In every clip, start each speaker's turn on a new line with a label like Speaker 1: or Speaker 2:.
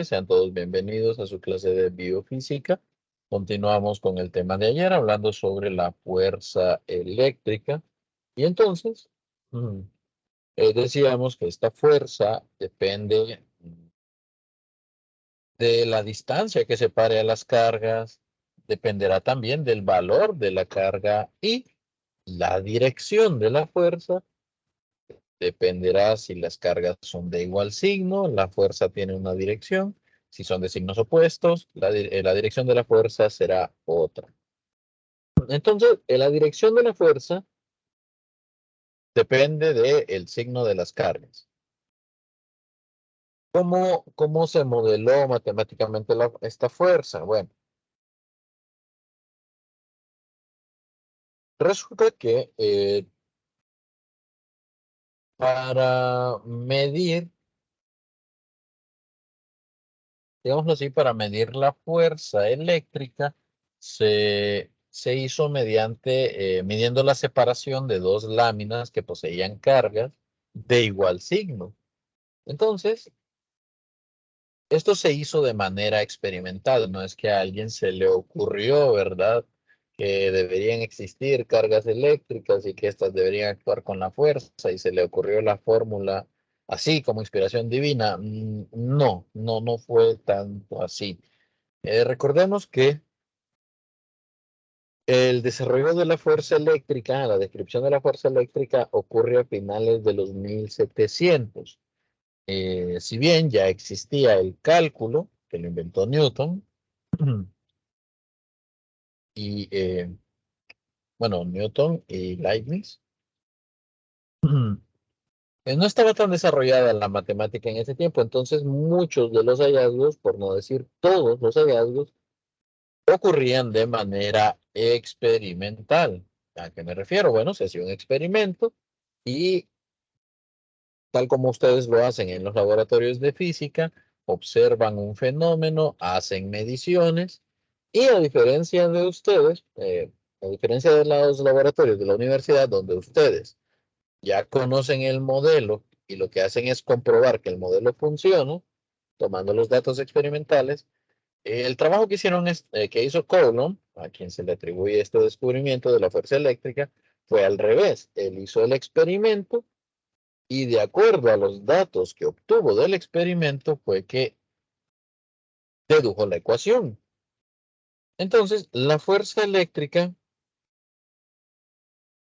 Speaker 1: noches, sean todos bienvenidos a su clase de biofísica. Continuamos con el tema de ayer, hablando sobre la fuerza eléctrica. Y entonces, decíamos que esta fuerza depende de la distancia que separe a las cargas, dependerá también del valor de la carga y la dirección de la fuerza. Dependerá si las cargas son de igual signo, la fuerza tiene una dirección. Si son de signos opuestos, la dirección de la fuerza será otra. Entonces, la dirección de la fuerza depende del signo de las cargas. ¿Cómo se modeló matemáticamente esta fuerza? Bueno, resulta que para medir, digámoslo así, para medir la fuerza eléctrica, se hizo midiendo la separación de dos láminas que poseían cargas de igual signo. Entonces, esto se hizo de manera experimental, no es que a alguien se le ocurrió, ¿verdad?, que deberían existir cargas eléctricas y que éstas deberían actuar con la fuerza y se le ocurrió la fórmula así como inspiración divina. No fue tanto así. Recordemos que el desarrollo de la fuerza eléctrica, la descripción de la fuerza eléctrica ocurre a finales de los 1700. Si bien ya existía el cálculo, que lo inventó Newton, y Newton y Leibniz, no estaba tan desarrollada la matemática en ese tiempo, entonces muchos de los hallazgos, por no decir todos los hallazgos, ocurrían de manera experimental. ¿A qué me refiero? Bueno, se hacía un experimento y tal como ustedes lo hacen en los laboratorios de física, observan un fenómeno, hacen mediciones y a diferencia de ustedes, a diferencia de los laboratorios de la universidad donde ustedes ya conocen el modelo y lo que hacen es comprobar que el modelo funciona, tomando los datos experimentales, el trabajo que que hizo Coulomb, a quien se le atribuye este descubrimiento de la fuerza eléctrica, fue al revés. Él hizo el experimento y de acuerdo a los datos que obtuvo del experimento fue que dedujo la ecuación. Entonces, la fuerza eléctrica,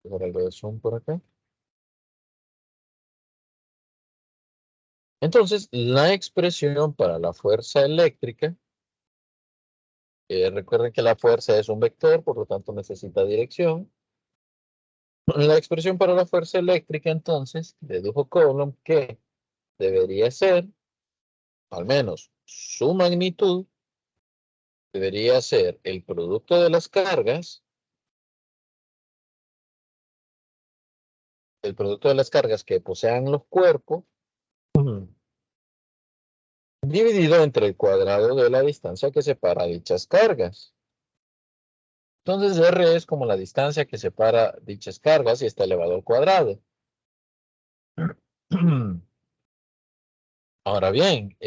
Speaker 1: por algo de zoom por acá. Entonces, la expresión para la fuerza eléctrica, recuerden que la fuerza es un vector, por lo tanto necesita dirección. La expresión para la fuerza eléctrica, entonces, dedujo Coulomb que debería ser, al menos su magnitud, debería ser el producto de las cargas, que posean los cuerpos, dividido entre el cuadrado de la distancia que separa dichas cargas. Entonces, R es como la distancia que separa dichas cargas y está elevado al cuadrado. Ahora bien,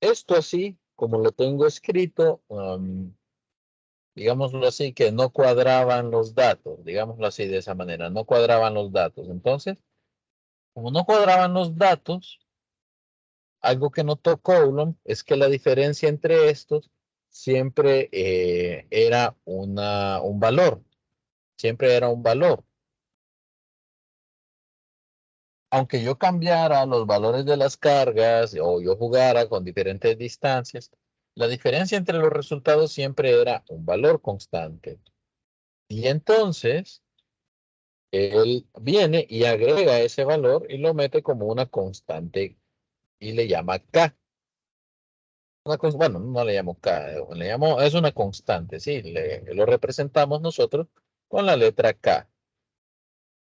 Speaker 1: esto así, como lo tengo escrito, digámoslo así, que no cuadraban los datos, digámoslo así de esa manera, no cuadraban los datos. Entonces, como no cuadraban los datos, algo que notó Coulomb es que la diferencia entre estos siempre era un valor, siempre era un valor. Aunque yo cambiara los valores de las cargas o yo jugara con diferentes distancias, la diferencia entre los resultados siempre era un valor constante. Y entonces, él viene y agrega ese valor y lo mete como una constante y le llama K. Bueno, no le llamo K, es una constante, sí, lo representamos nosotros con la letra K.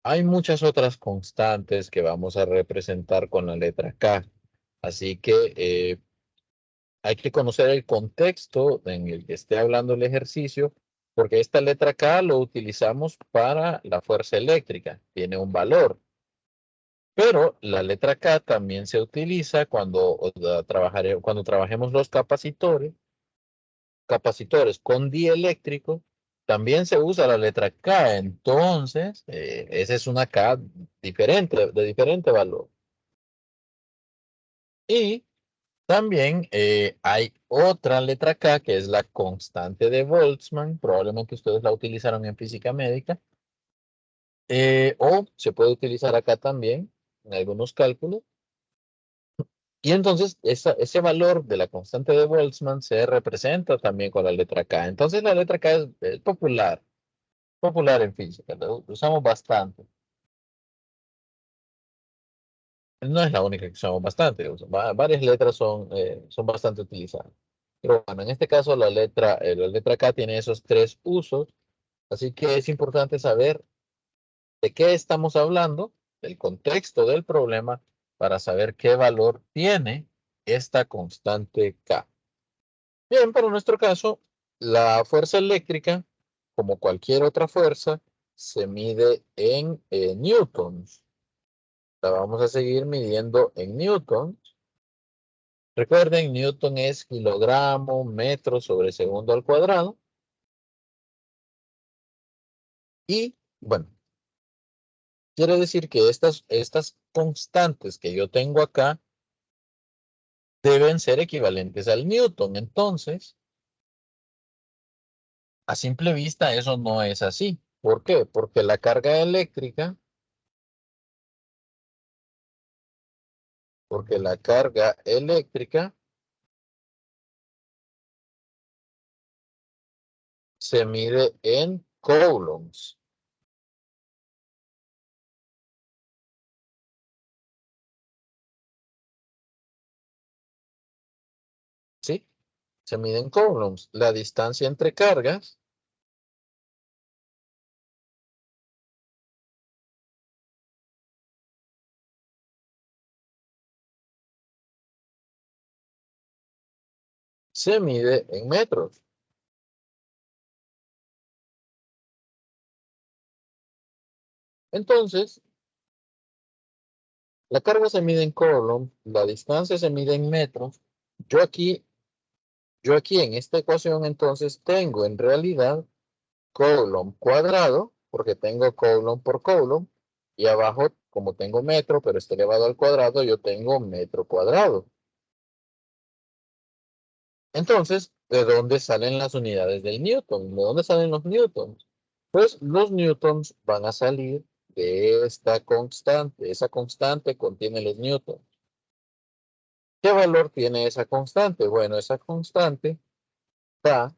Speaker 1: Hay muchas otras constantes que vamos a representar con la letra K, así que hay que conocer el contexto en el que esté hablando el ejercicio, porque esta letra K lo utilizamos para la fuerza eléctrica, tiene un valor. Pero la letra K también se utiliza cuando trabajemos los capacitores con dieléctrico, también se usa la letra K. Entonces, esa es una K diferente, de diferente valor. Y también hay otra letra K que es la constante de Boltzmann. Probablemente ustedes la utilizaron en física médica. O se puede utilizar acá también en algunos cálculos. Y entonces ese valor de la constante de Boltzmann se representa también con la letra K. Entonces la letra K es popular en física, lo usamos bastante. No es la única que usamos bastante, varias letras son bastante utilizadas. Pero bueno, en este caso la letra K tiene esos tres usos, así que es importante saber de qué estamos hablando, del contexto del problema, para saber qué valor tiene esta constante K. Bien, para nuestro caso, la fuerza eléctrica, como cualquier otra fuerza, se mide en newtons. La vamos a seguir midiendo en newtons. Recuerden, newton es kilogramo, metro sobre segundo al cuadrado. Y, bueno, quiere decir que estas constantes que yo tengo acá deben ser equivalentes al newton. Entonces, a simple vista, eso no es así. ¿Por qué? Porque la carga eléctrica se mide en coulombs. ¿Sí? Se mide en coulombs. La distancia entre cargas se mide en metros. Entonces, la carga se mide en coulombs, la distancia se mide en metros. Yo aquí, yo aquí en esta ecuación entonces tengo en realidad coulomb cuadrado, porque tengo coulomb por coulomb, y abajo, como tengo metro, pero está elevado al cuadrado, yo tengo metro cuadrado. Entonces, ¿de dónde salen las unidades del newton? ¿De dónde salen los newtons? Pues los newtons van a salir de esta constante. Esa constante contiene los newtons. ¿Qué valor tiene esa constante? Bueno, esa constante K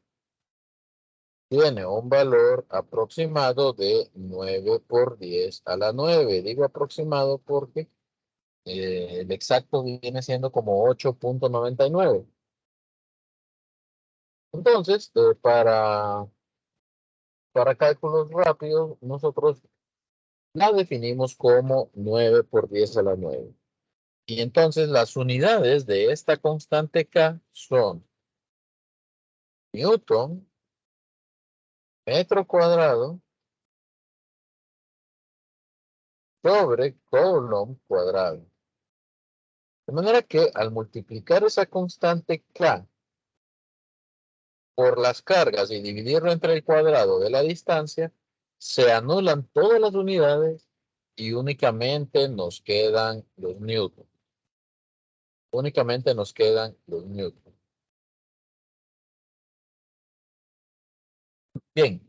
Speaker 1: tiene un valor aproximado de 9 por 10 a la 9. Digo aproximado porque el exacto viene siendo como 8,99. Entonces, para cálculos rápidos, nosotros la definimos como 9 por 10 a la 9. Y entonces las unidades de esta constante K son newton, metro cuadrado, sobre coulomb cuadrado. De manera que al multiplicar esa constante K por las cargas y dividirlo entre el cuadrado de la distancia, se anulan todas las unidades y únicamente nos quedan los newtons. Únicamente nos quedan los newtons. Bien,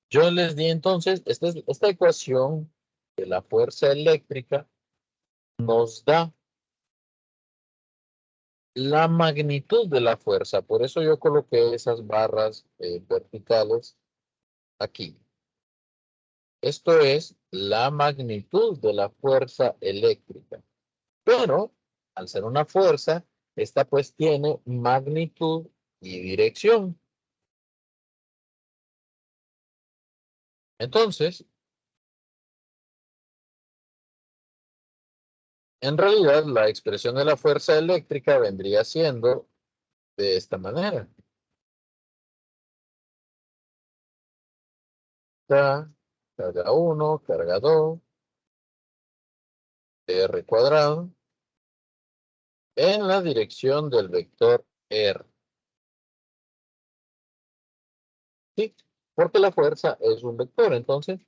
Speaker 1: yo les di entonces, esta ecuación de la fuerza eléctrica nos da la magnitud de la fuerza. Por eso yo coloqué esas barras verticales aquí. Esto es la magnitud de la fuerza eléctrica. Pero, al ser una fuerza, esta pues tiene magnitud y dirección. Entonces, en realidad, la expresión de la fuerza eléctrica vendría siendo de esta manera. Carga 1, carga 2, R cuadrado en la dirección del vector R. ¿Sí? Porque la fuerza es un vector, entonces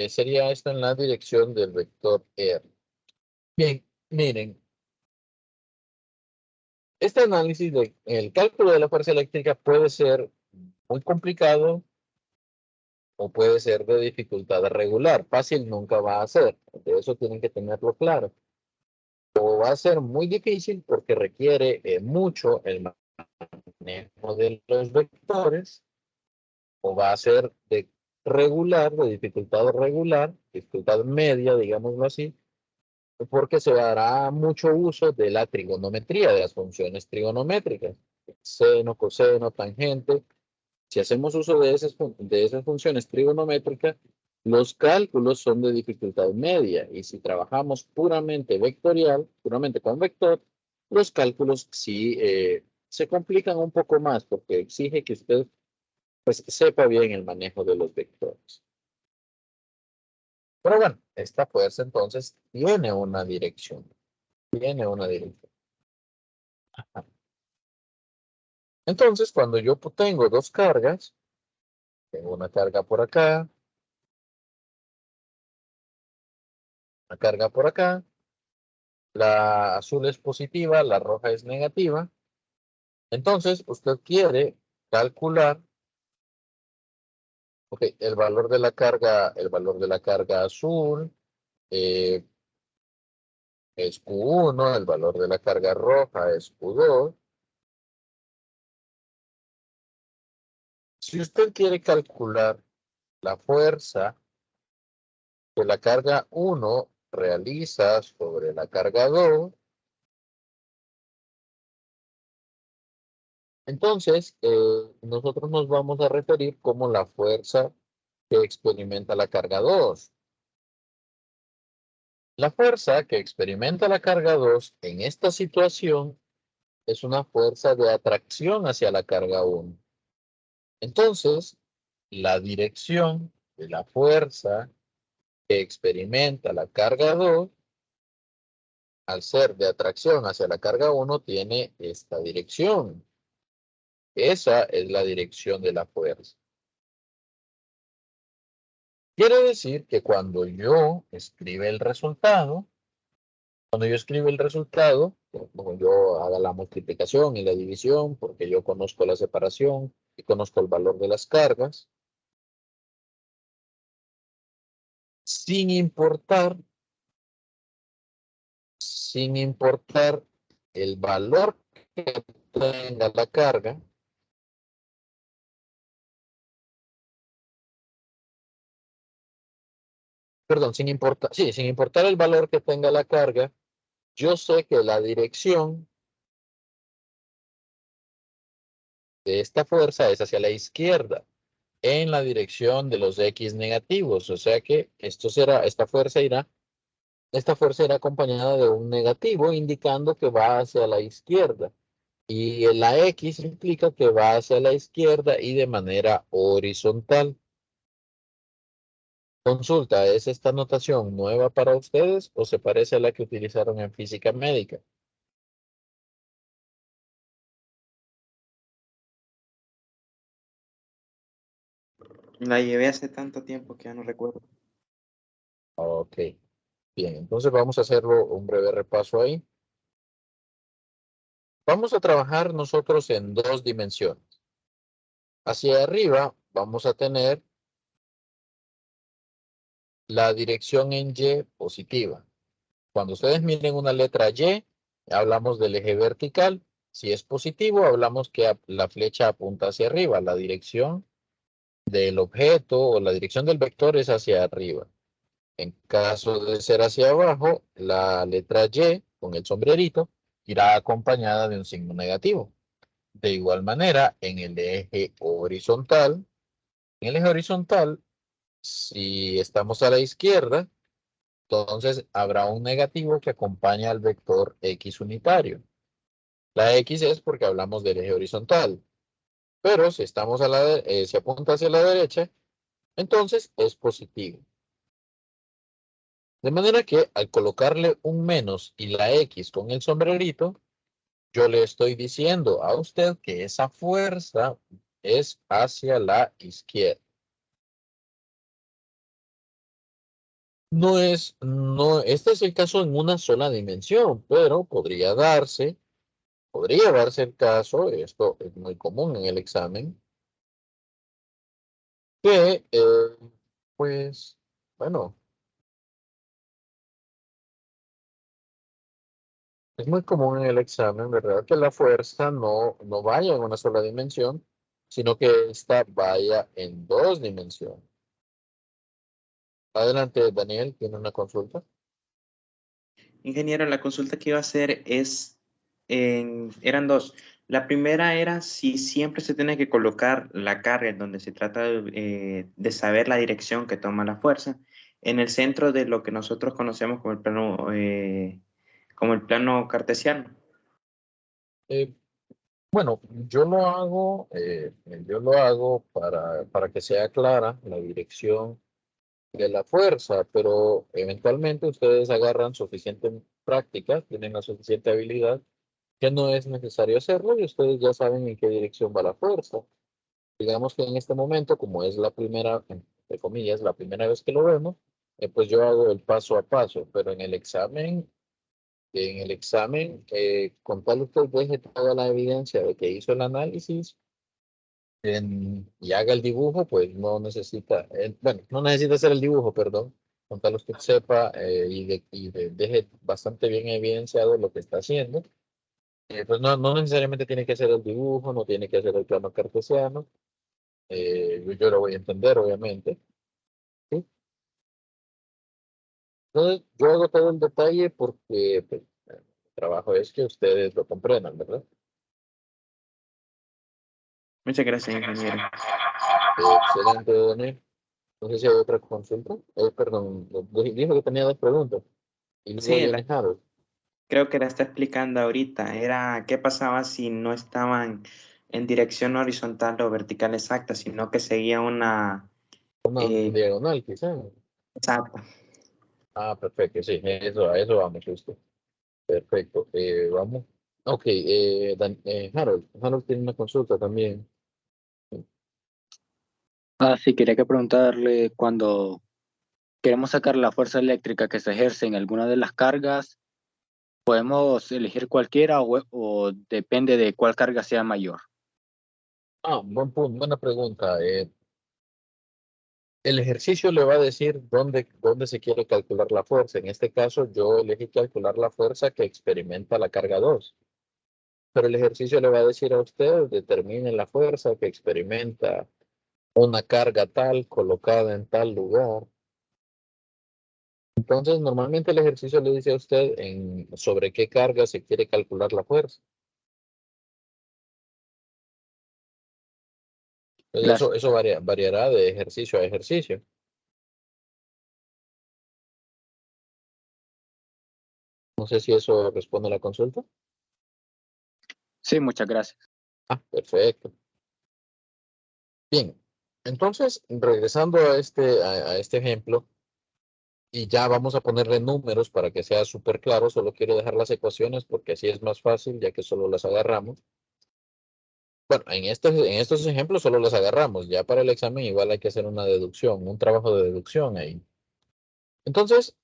Speaker 1: sería esto en la dirección del vector R. Bien, miren, este análisis el cálculo de la fuerza eléctrica puede ser muy complicado o puede ser de dificultad regular. Fácil nunca va a ser, de eso tienen que tenerlo claro. O va a ser muy difícil porque requiere mucho el manejo de los vectores, o va a ser de regular, de dificultad media, digámoslo así, porque se dará mucho uso de la trigonometría, de las funciones trigonométricas, seno, coseno, tangente. Si hacemos uso de esas funciones trigonométricas, los cálculos son de dificultad media, y si trabajamos puramente vectorial, puramente con vector, los cálculos sí se complican un poco más porque exige que usted pues sepa bien el manejo de los vectores. Pero bueno, esta fuerza entonces tiene una dirección. Tiene una dirección. Entonces, cuando yo tengo dos cargas, tengo una carga por acá, una carga por acá, la azul es positiva, la roja es negativa. Entonces, usted quiere calcular, ok, el valor de la carga azul eh, es Q1, el valor de la carga roja es Q2. Si usted quiere calcular la fuerza que la carga 1 realiza sobre la carga 2, entonces nosotros nos vamos a referir como la fuerza que experimenta la carga 2. La fuerza que experimenta la carga 2 en esta situación es una fuerza de atracción hacia la carga 1. Entonces, la dirección de la fuerza que experimenta la carga 2, al ser de atracción hacia la carga 1, tiene esta dirección. Esa es la dirección de la fuerza. Quiere decir que cuando yo escribo el resultado, como yo haga la multiplicación y la división, porque yo conozco la separación y conozco el valor de las cargas, sin importar el valor que tenga la carga, perdón, sin importar el valor que tenga la carga, yo sé que la dirección de esta fuerza es hacia la izquierda, en la dirección de los X negativos. O sea que esta fuerza irá acompañada de un negativo, indicando que va hacia la izquierda. Y la X implica que va hacia la izquierda y de manera horizontal. Consulta, ¿es esta notación nueva para ustedes o se parece a la que utilizaron en física médica?
Speaker 2: La llevé hace tanto tiempo que ya no recuerdo.
Speaker 1: Ok, bien, entonces vamos a hacerlo un breve repaso ahí. Vamos a trabajar nosotros en dos dimensiones. Hacia arriba vamos a tener la dirección en Y positiva. Cuando ustedes miren una letra Y, hablamos del eje vertical. Si es positivo, hablamos que la flecha apunta hacia arriba. La dirección del objeto o la dirección del vector es hacia arriba. En caso de ser hacia abajo, la letra Y con el sombrerito irá acompañada de un signo negativo. De igual manera, en el eje horizontal, si estamos a la izquierda, entonces habrá un negativo que acompaña al vector X unitario. La X es porque hablamos del eje horizontal, pero si si apunta hacia la derecha, entonces es positivo. De manera que al colocarle un menos y la X con el sombrerito, yo le estoy diciendo a usted que esa fuerza es hacia la izquierda. Este es el caso en una sola dimensión, pero podría darse el caso, esto es muy común en el examen, que, pues, bueno, es muy común en el examen, ¿verdad? Que la fuerza no vaya en una sola dimensión, sino que esta vaya en dos dimensiones. Adelante, Daniel, tiene una consulta.
Speaker 2: Ingeniero, la consulta que iba a hacer eran dos. La primera era si siempre se tiene que colocar la carga en donde se trata de saber la dirección que toma la fuerza, en el centro de lo que nosotros conocemos como el plano cartesiano.
Speaker 1: Eh, bueno, yo lo hago para que sea clara la dirección de la fuerza, pero eventualmente ustedes agarran suficiente práctica, tienen la suficiente habilidad, que no es necesario hacerlo y ustedes ya saben en qué dirección va la fuerza. Digamos que en este momento, como es la primera, entre comillas, la primera vez que lo vemos, pues yo hago el paso a paso, pero con tal usted deje toda la evidencia de que hizo el análisis y haga el dibujo, pues no necesita, bueno, no necesita hacer el dibujo, perdón, con tal usted sepa deje bastante bien evidenciado lo que está haciendo. Pues no necesariamente tiene que hacer el dibujo, no tiene que hacer el plano cartesiano. Yo lo voy a entender, obviamente. ¿Sí? Entonces, yo hago todo el detalle porque pues, el trabajo es que ustedes lo comprendan, ¿verdad?
Speaker 2: Muchas gracias, ingeniero.
Speaker 1: Excelente, Daniel. No sé si hay otra consulta. Perdón, dijo que tenía dos preguntas. Y luego
Speaker 2: Sí,
Speaker 1: viene Harold.
Speaker 2: creo que la está explicando ahorita. Era qué pasaba si no estaban en dirección horizontal o vertical exacta, sino que seguía una
Speaker 1: Una
Speaker 2: eh,
Speaker 1: diagonal, quizá.
Speaker 2: exacta.
Speaker 1: Ah, perfecto, sí, a eso vamos, justo. Perfecto, vamos. Ok, Harold tiene una consulta también.
Speaker 3: Sí, quería que preguntarle cuando queremos sacar la fuerza eléctrica que se ejerce en alguna de las cargas, ¿podemos elegir cualquiera o depende de cuál carga sea mayor?
Speaker 1: Buen punto, buena pregunta. El ejercicio le va a decir dónde se quiere calcular la fuerza. En este caso, yo elegí calcular la fuerza que experimenta la carga 2. Pero el ejercicio le va a decir a usted, determine la fuerza que experimenta una carga tal colocada en tal lugar. Entonces, normalmente el ejercicio le dice a usted sobre qué carga se quiere calcular la fuerza. Entonces,
Speaker 3: Gracias.
Speaker 1: eso variará de ejercicio a ejercicio. No sé si eso responde a la consulta.
Speaker 3: Sí, muchas gracias.
Speaker 1: Perfecto. Bien, entonces, regresando a este ejemplo, y ya vamos a ponerle números para que sea súper claro, solo quiero dejar las ecuaciones porque así es más fácil, ya que solo las agarramos. Bueno, en estos ejemplos solo las agarramos, ya para el examen igual hay que hacer una deducción, un trabajo de deducción ahí. Entonces,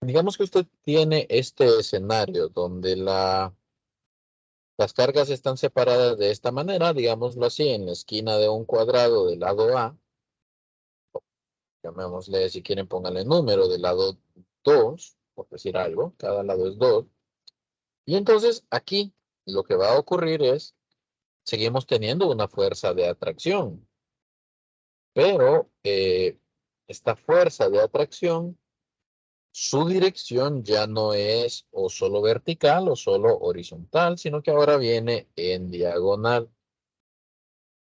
Speaker 1: digamos que usted tiene este escenario donde las cargas están separadas de esta manera, digámoslo así, en la esquina de un cuadrado del lado A. Llamémosle, si quieren, pónganle número del lado 2 por decir algo, cada lado es 2. Y entonces aquí lo que va a ocurrir es, seguimos teniendo una fuerza de atracción, pero esta fuerza de atracción, su dirección ya no es o solo vertical o solo horizontal, sino que ahora viene en diagonal.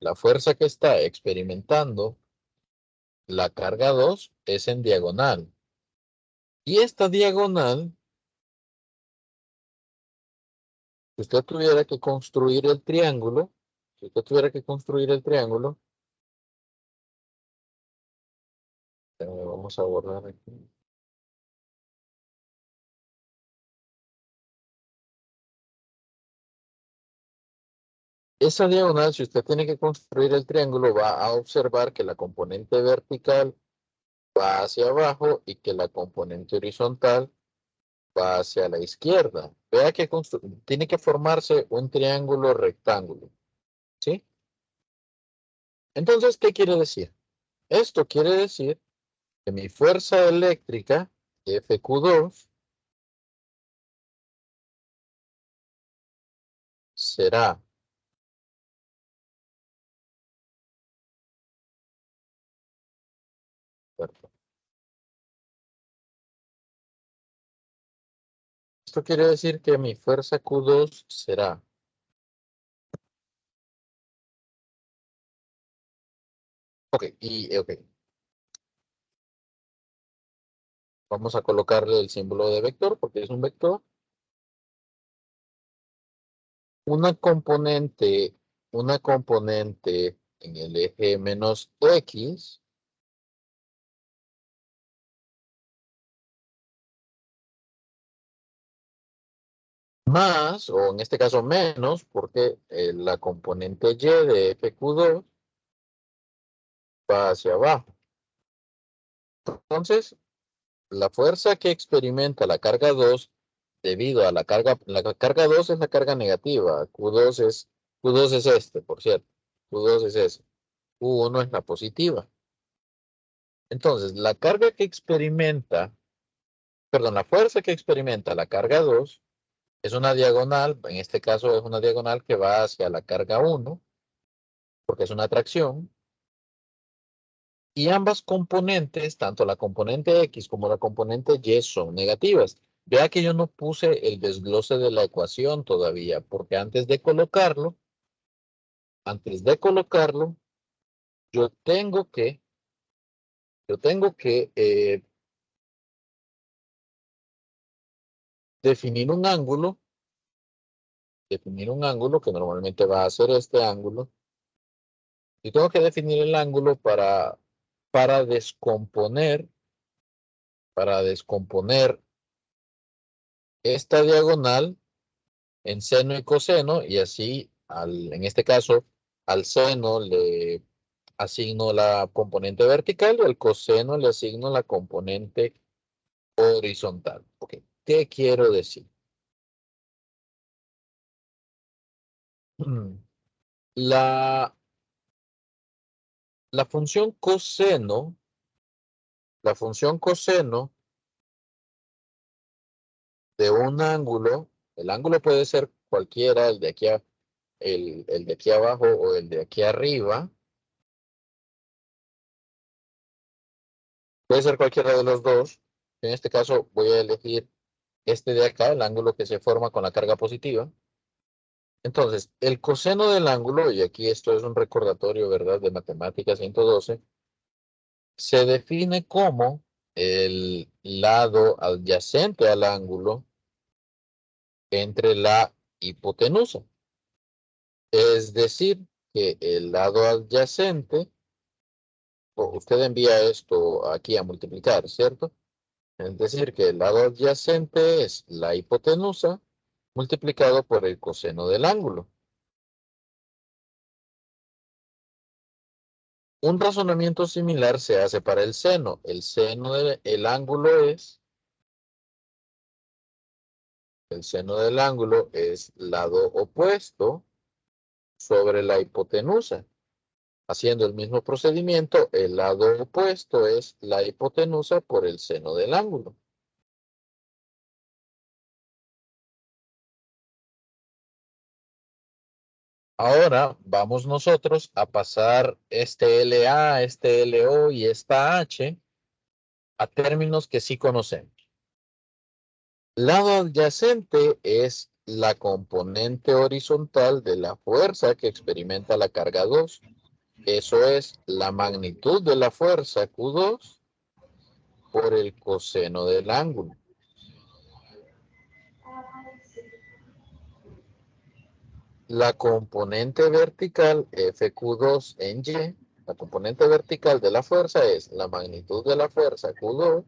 Speaker 1: La fuerza que está experimentando la carga 2 es en diagonal. Y esta diagonal, si usted tuviera que construir el triángulo, si usted tuviera que construir el triángulo, Vamos a borrar aquí. Esa diagonal, si usted tiene que construir el triángulo, va a observar que la componente vertical va hacia abajo y que la componente horizontal va hacia la izquierda. Vea que tiene que formarse un triángulo rectángulo. ¿Sí? Entonces, ¿qué quiere decir? Esto quiere decir que mi fuerza eléctrica, FQ2, será esto quiere decir que mi fuerza Q2 será. Ok. Vamos a colocarle el símbolo de vector porque es un vector. Una componente en el eje menos X más, o en este caso menos, porque la componente Y de FQ2 va hacia abajo. Entonces, la fuerza que experimenta la carga 2 debido a la carga 2 es la carga negativa, Q2 es este, por cierto, Q2 es ese, Q1 es la positiva. Entonces, la fuerza que experimenta la carga 2 es una diagonal, en este caso es una diagonal que va hacia la carga 1, porque es una atracción, y ambas componentes, tanto la componente X como la componente Y, son negativas. Vea que yo no puse el desglose de la ecuación todavía, porque antes de colocarlo, yo tengo que definir un ángulo, que normalmente va a ser este ángulo, y tengo que definir el ángulo para descomponer esta diagonal en seno y coseno, y así, en este caso, al seno le asigno la componente vertical y al coseno le asigno la componente horizontal. Ok, ¿qué quiero decir? La, la función coseno, de un ángulo, el ángulo puede ser cualquiera, el de el de aquí abajo o el de aquí arriba, puede ser cualquiera de los dos. En este caso voy a elegir este de acá, el ángulo que se forma con la carga positiva. Entonces, el coseno del ángulo, y aquí esto es un recordatorio, ¿verdad?, de matemática 112, se define como el lado adyacente al ángulo entre la hipotenusa. Es decir, que el lado adyacente, usted envía esto aquí a multiplicar, ¿cierto? Es decir, que el lado adyacente es la hipotenusa multiplicado por el coseno del ángulo. Un razonamiento similar se hace para el seno. El seno del ángulo es lado opuesto sobre la hipotenusa. Haciendo el mismo procedimiento, el lado opuesto es la hipotenusa por el seno del ángulo. Ahora vamos nosotros a pasar este LA, este LO y esta H a términos que sí conocemos. Lado adyacente es la componente horizontal de la fuerza que experimenta la carga 2. Eso es la magnitud de la fuerza Q2 por el coseno del ángulo. La componente vertical FQ2 en Y La componente vertical de la fuerza es la magnitud de la fuerza Q2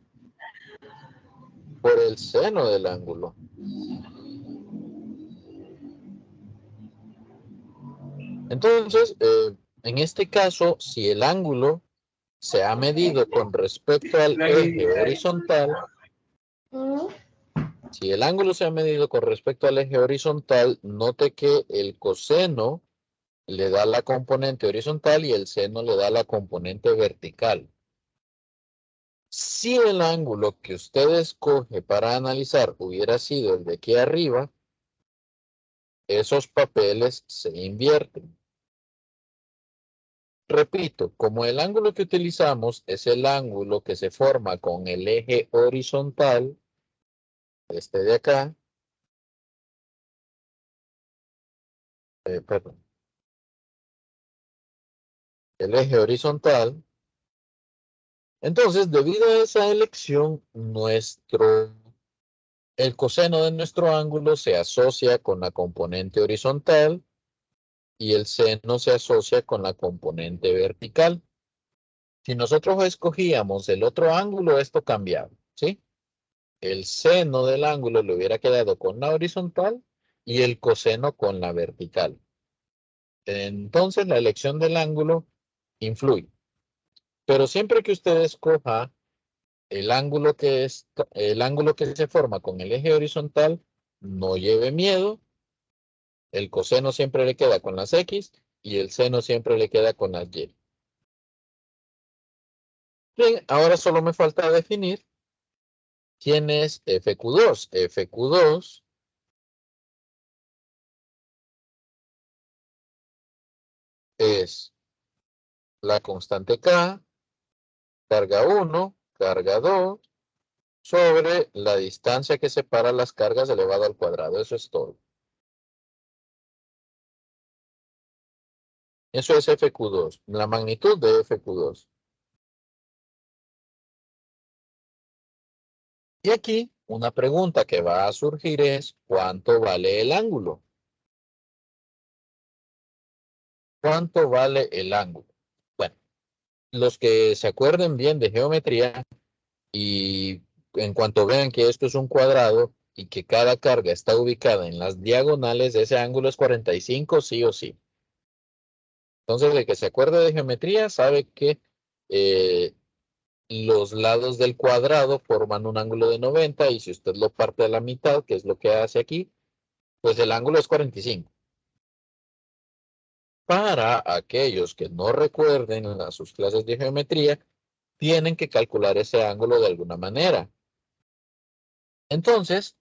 Speaker 1: por el seno del ángulo. Entonces, en este caso, si el ángulo se ha medido con respecto al eje horizontal, si el ángulo se ha medido con respecto al eje horizontal, note que el coseno le da la componente horizontal y el seno le da la componente vertical. Si el ángulo que usted escoge para analizar hubiera sido el de aquí arriba, esos papeles se invierten. Repito, como el ángulo que utilizamos es el ángulo que se forma con el eje horizontal, este de acá, perdón, el eje horizontal, entonces debido a esa elección, el coseno de nuestro ángulo se asocia con la componente horizontal y el seno se asocia con la componente vertical. Si nosotros escogíamos el otro ángulo, esto cambiaba, ¿sí? El seno del ángulo le hubiera quedado con la horizontal y el coseno con la vertical. Entonces, la elección del ángulo influye. Pero siempre que usted escoja el ángulo que se forma con el eje horizontal, no lleve miedo. El coseno siempre le queda con las X y el seno siempre le queda con las Y. Bien, ahora solo me falta definir quién es FQ2. FQ2 es la constante K, carga 1, carga 2, sobre la distancia que separa las cargas elevado al cuadrado. Eso es todo. Eso es FQ2, la magnitud de FQ2. Y aquí una pregunta que va a surgir es, ¿cuánto vale el ángulo? ¿Cuánto vale el ángulo? Bueno, los que se acuerden bien de geometría y en cuanto vean que esto es un cuadrado y que cada carga está ubicada en las diagonales, ese ángulo es 45 sí o sí. Entonces, el que se acuerde de geometría sabe que los lados del cuadrado forman un ángulo de 90 y si usted lo parte a la mitad, que es lo que hace aquí, pues el ángulo es 45. Para aquellos que no recuerden sus clases de geometría, tienen que calcular ese ángulo de alguna manera. Entonces,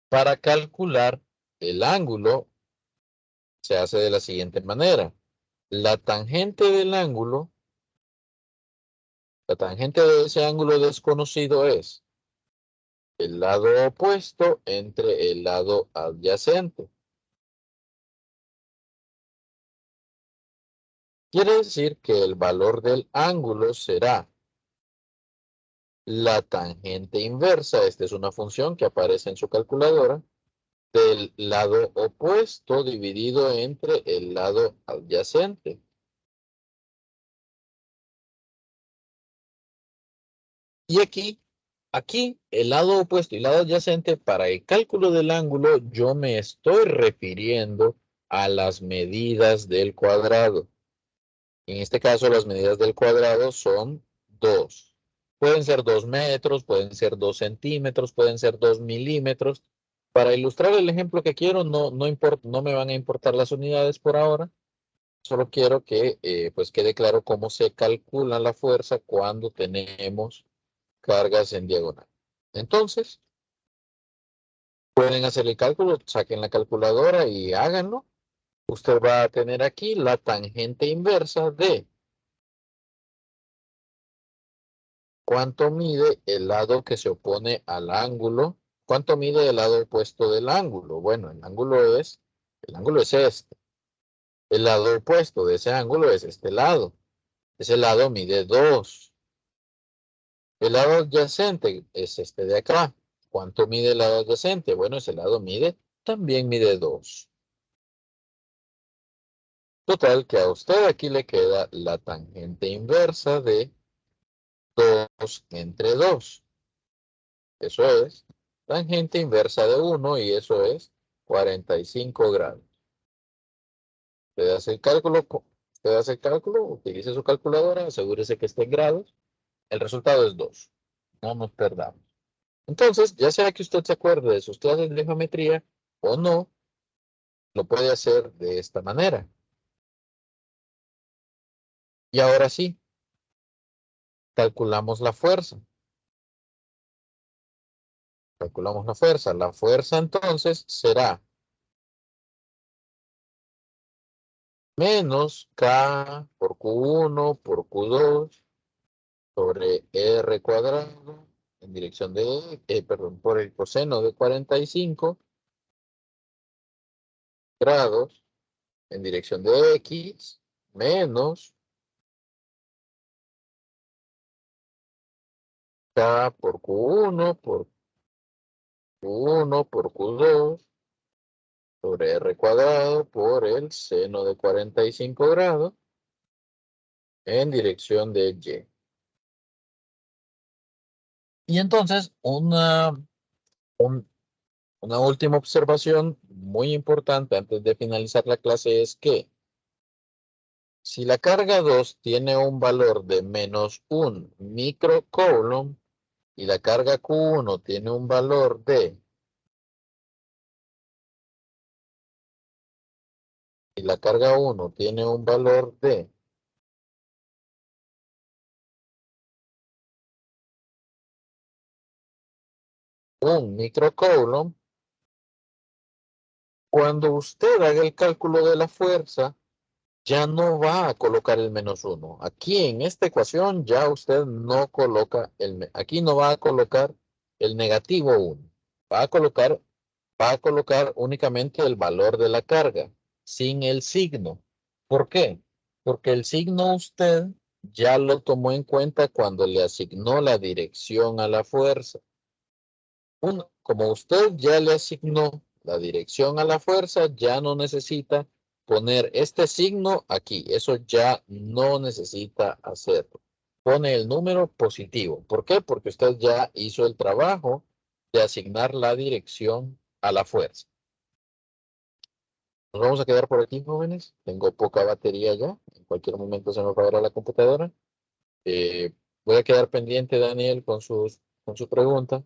Speaker 1: para calcular el ángulo, se hace de la siguiente manera. La tangente del ángulo, la tangente de ese ángulo desconocido es el lado opuesto entre el lado adyacente. Quiere decir que el valor del ángulo será la tangente inversa, esta es una función que aparece en su calculadora, del lado opuesto dividido entre el lado adyacente. Y aquí el lado opuesto y el lado adyacente, para el cálculo del ángulo, yo me estoy refiriendo a las medidas del cuadrado. En este caso, las medidas del cuadrado son 2. Pueden ser 2 metros, pueden ser 2 centímetros, pueden ser 2 milímetros. Para ilustrar el ejemplo que quiero, no me van a importar las unidades por ahora. Solo quiero que pues quede claro cómo se calcula la fuerza cuando tenemos cargas en diagonal. Entonces, pueden hacer el cálculo, saquen la calculadora y háganlo. Usted va a tener aquí la tangente inversa de cuánto mide el lado que se opone al ángulo. ¿Cuánto mide el lado opuesto del ángulo? Bueno, el ángulo es este. El lado opuesto de ese ángulo es este lado. Ese lado mide 2. El lado adyacente es este de acá. ¿Cuánto mide el lado adyacente? Bueno, ese lado mide también mide 2. Total, que a usted aquí le queda la tangente inversa de 2 entre 2. Eso es tangente inversa de 1 y eso es 45 grados. Usted hace el cálculo, utilice su calculadora, asegúrese que esté en grados. El resultado es 2. No nos perdamos. Entonces, ya sea que usted se acuerde de sus clases de geometría o no, lo puede hacer de esta manera. Y ahora sí, calculamos la fuerza. Calculamos la fuerza. La fuerza entonces será menos K por Q1 por Q2 sobre R cuadrado en dirección de, perdón, por el coseno de 45 grados en dirección de X menos K por Q1 por Q1 por Q2 sobre R cuadrado por el seno de 45 grados en dirección de Y. Y entonces una última observación muy importante antes de finalizar la clase es que si la carga 2 tiene un valor de menos 1 microcoulomb y la carga Q1 tiene un valor de y la carga 1 tiene un valor de 1 microcoulomb, cuando usted haga el cálculo de la fuerza, ya no va a colocar el menos 1. Aquí en esta ecuación ya usted no coloca aquí no va a colocar el negativo 1. Va a colocar únicamente el valor de la carga, sin el signo. ¿Por qué? Porque el signo usted ya lo tomó en cuenta cuando le asignó la dirección a la fuerza. Como usted ya le asignó la dirección a la fuerza, ya no necesita poner este signo aquí. Eso ya no necesita hacerlo. Pone el número positivo. ¿Por qué? Porque usted ya hizo el trabajo de asignar la dirección a la fuerza. Nos vamos a quedar por aquí, jóvenes. Tengo poca batería ya. En cualquier momento se me apagará la computadora. Voy a quedar pendiente, Daniel, con su pregunta.